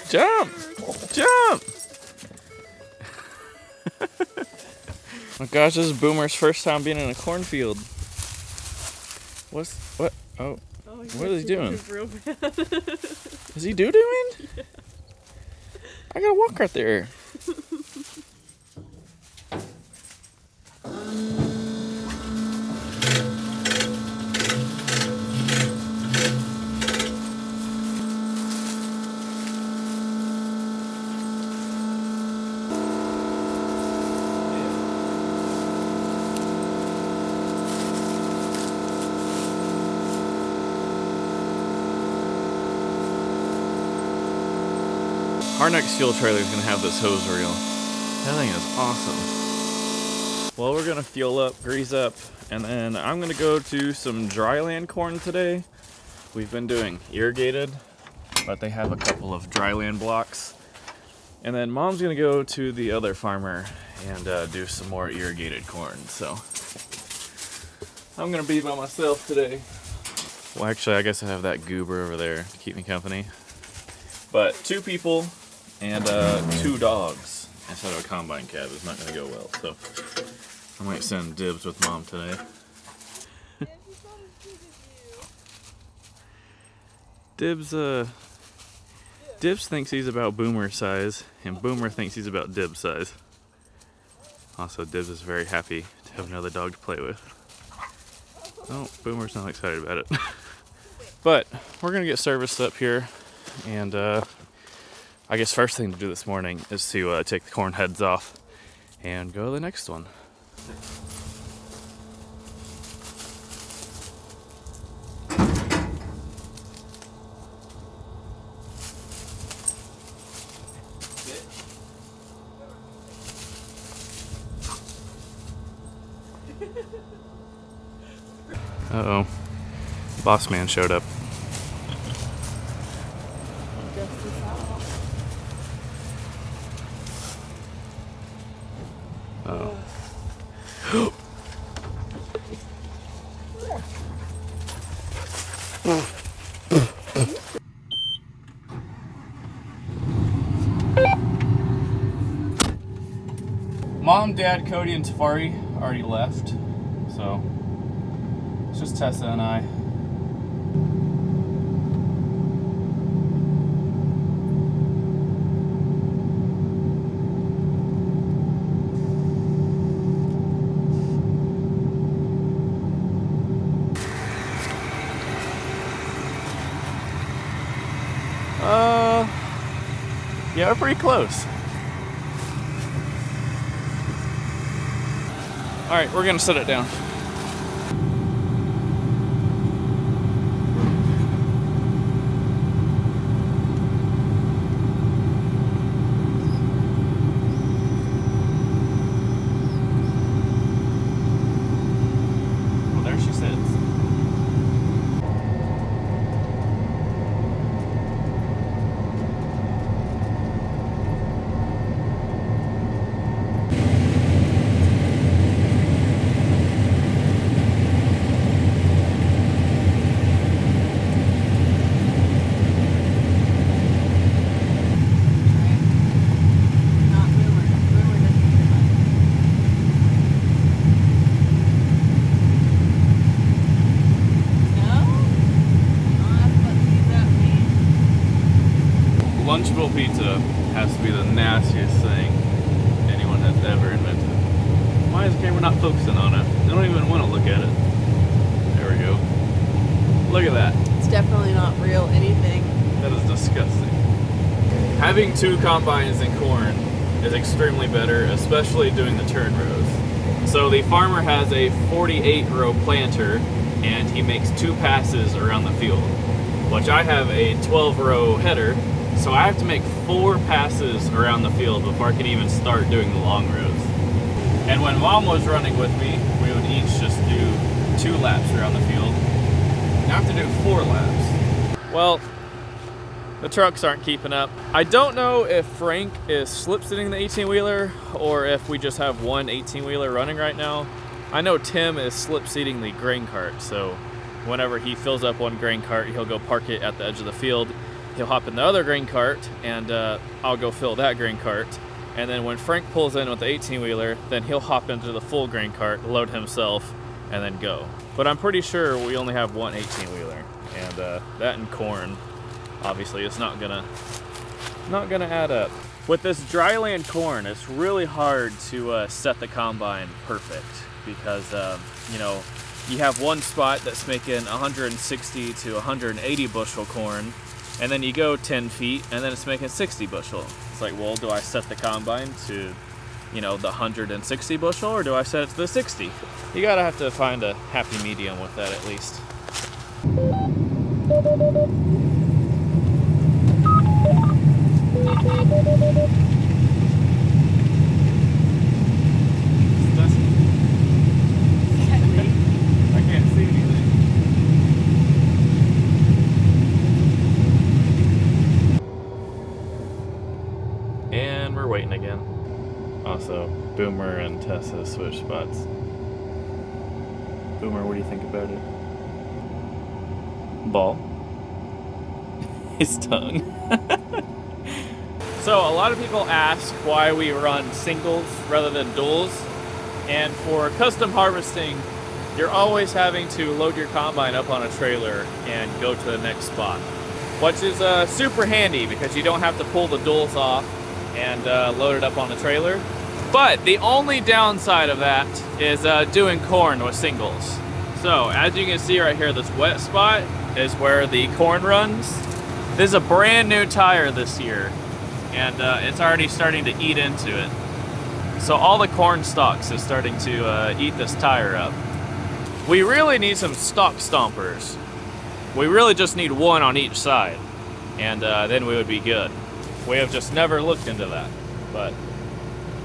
Jump! Jump! Oh gosh, this is Boomer's first time being in a cornfield. What? Oh, what is he doing? Real bad. Is he doo-dooing? Yeah. I gotta walk right there. Our next fuel trailer is going to have this hose reel. That thing is awesome. Well, we're going to fuel up, grease up, and then I'm going to go to some dryland corn today. We've been doing irrigated, but they have a couple of dryland blocks. And then Mom's going to go to the other farmer and do some more irrigated corn. So I'm going to be by myself today. Well, actually, I guess I have that goober over there to keep me company. But 2 people and 2 dogs instead of a combine cab is not going to go well. So I might send Dibs with Mom today. Dibs thinks he's about Boomer size, and Boomer thinks he's about Dibs size. Also, Dibs is very happy to have another dog to play with. Oh, Boomer's not excited about it. But we're going to get serviced up here, and I guess first thing to do this morning is to take the corn heads off and go to the next one. Uh-oh. Boss man showed up. Uh-oh. Mom, Dad, Cody, and Tafari already left, so it's just Tessa and I. Yeah, we're pretty close. All right, we're gonna set it down. Well, there she sits. Lunchable pizza has to be the nastiest thing anyone has ever invented. Why is the camera not focusing on it? I don't even want to look at it. There we go. Look at that. It's definitely not real anything. That is disgusting. Having 2 combines in corn is extremely better, especially doing the turn rows. So the farmer has a 48-row planter, and he makes 2 passes around the field, which I have a 12-row header. So I have to make 4 passes around the field before I can even start doing the long rows. And when Mom was running with me, we would each just do 2 laps around the field. Now I have to do 4 laps. Well, the trucks aren't keeping up. I don't know if Frank is slip sitting the 18-wheeler or if we just have one 18-wheeler running right now. I know Tim is slip seating the grain cart, so whenever he fills up one grain cart, he'll go park it at the edge of the field he'll hop in the other grain cart, and I'll go fill that grain cart. And then when Frank pulls in with the 18-wheeler, then he'll hop into the full grain cart, load himself, and then go. But I'm pretty sure we only have one 18-wheeler, and that and corn, obviously, it's not gonna add up. With this dryland corn, it's really hard to set the combine perfect because you know, you have one spot that's making 160 to 180 bushel corn, and then you go 10 feet, and then it's making 60 bushel. It's like, well, do I set the combine to, you know, the 160 bushel, or do I set it to the 60? You gotta have to find a happy medium with that at least. I can't see anything. And we're waiting again. Also, Boomer and Tessa switch spots. Boomer, what do you think about it? Ball. His tongue. So a lot of people ask why we run singles rather than duals. And for custom harvesting, you're always having to load your combine up on a trailer and go to the next spot. Which is super handy because you don't have to pull the duals off and load it up on the trailer. But the only downside of that is doing corn with singles. So as you can see right here, this wet spot is where the corn runs. This is a brand new tire this year, and it's already starting to eat into it. So all the corn stalks is starting to eat this tire up. We really need some stalk stompers. We really just need one on each side, and then we would be good. We have just never looked into that, but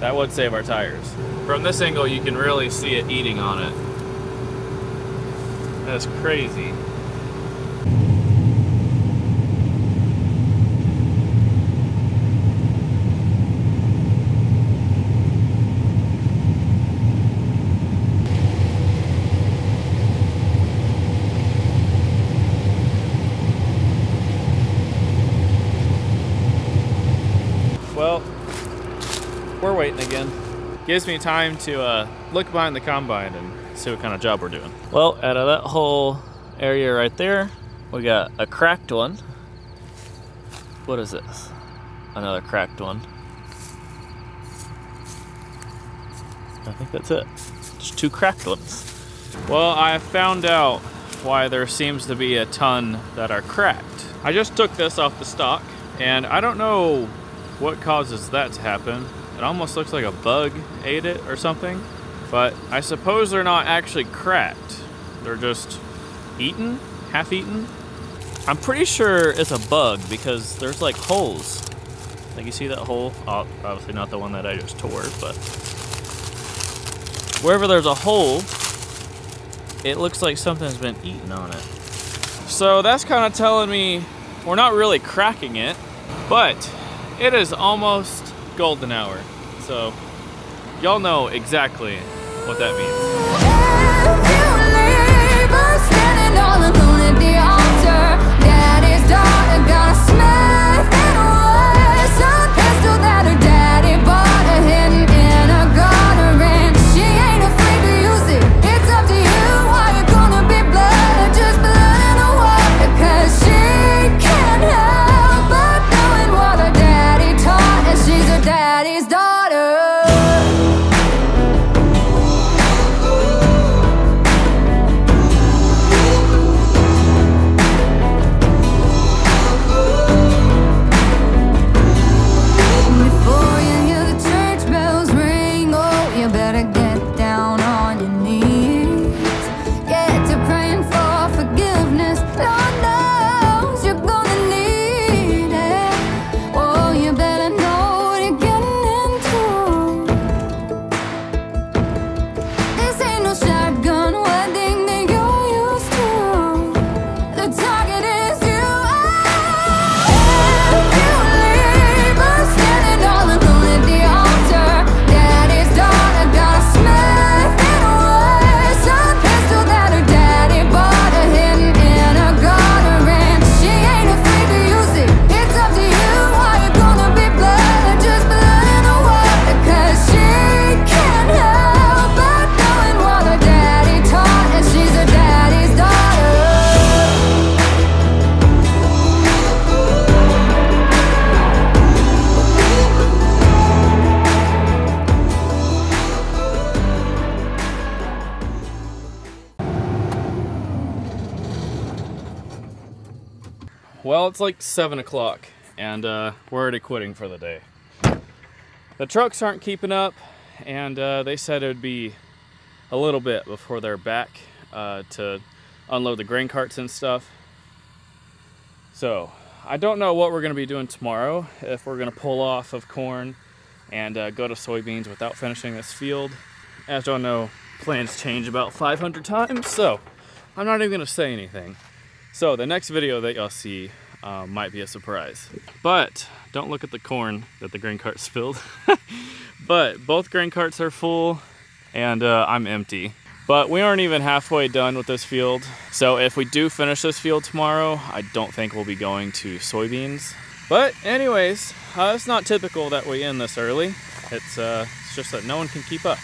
that would save our tires. From this angle, you can really see it eating on it. That's crazy. Well, we're waiting again. Gives me time to look behind the combine and see what kind of job we're doing. Well, out of that whole area right there, we got a cracked one. What is this? Another cracked one. I think that's it. Just two cracked ones. Well, I found out why there seems to be a ton that are cracked. I just took this off the stock, and I don't know what causes that to happen. It almost looks like a bug ate it or something, but I suppose they're not actually cracked. They're just eaten, half eaten. I'm pretty sure it's a bug because there's like holes. Like you see that hole? Oh, obviously not the one that I just tore, but wherever there's a hole, it looks like something's been eaten on it. So that's kind of telling me we're not really cracking it, but it is almost golden hour. So y'all know exactly what that means. Well, it's like 7 o'clock and we're already quitting for the day. The trucks aren't keeping up, and they said it would be a little bit before they're back to unload the grain carts and stuff. So I don't know what we're going to be doing tomorrow, if we're going to pull off of corn and go to soybeans without finishing this field. As y'all know, plans change about 500 times, so I'm not even going to say anything. So the next video that y'all see might be a surprise. But don't look at the corn that the grain cart spilled. But both grain carts are full and I'm empty. But we aren't even halfway done with this field. So if we do finish this field tomorrow, I don't think we'll be going to soybeans. But anyways, it's not typical that we end this early. It's just that no one can keep up.